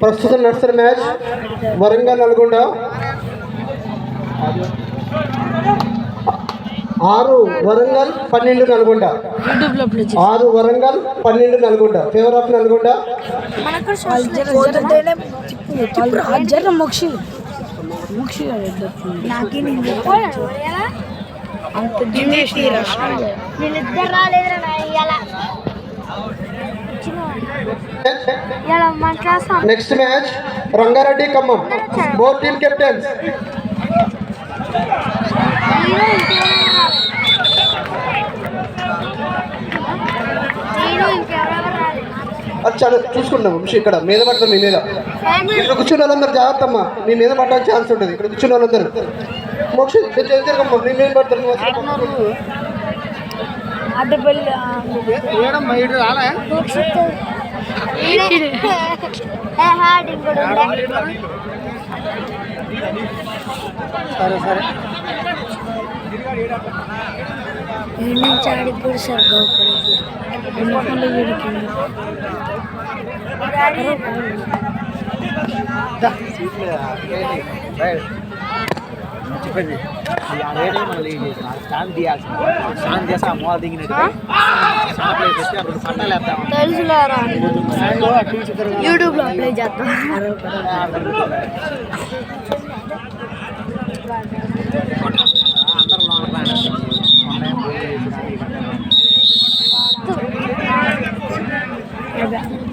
ప్రస్తుతం నడుస్తున్న match Warangal Nalgonda 6 Warangal 12 Nalgonda 6 Warangal 12 Nalgonda favour of Nalgonda. Next match Rangareddy Khammam. Both team captains. చాలా చూసుకున్నాము ఇక్కడ మీద పడతాం. మీ మీద ఇక్కడ కూర్చున్న వాళ్ళందరూ జాగ్రత్త అమ్మా, మీ మీద పడడానికి ఛాన్స్ ఉంటుంది. ఇక్కడ కూర్చున్న వాళ్ళందరూ మోక్ష జరగమ్మా, మీ మీద పడతారు. సరే సరే చాడిపోయి సార్ తెలుసులేరా యూట్యూబ్ లో అప్లై చేస్తాం. అందరూ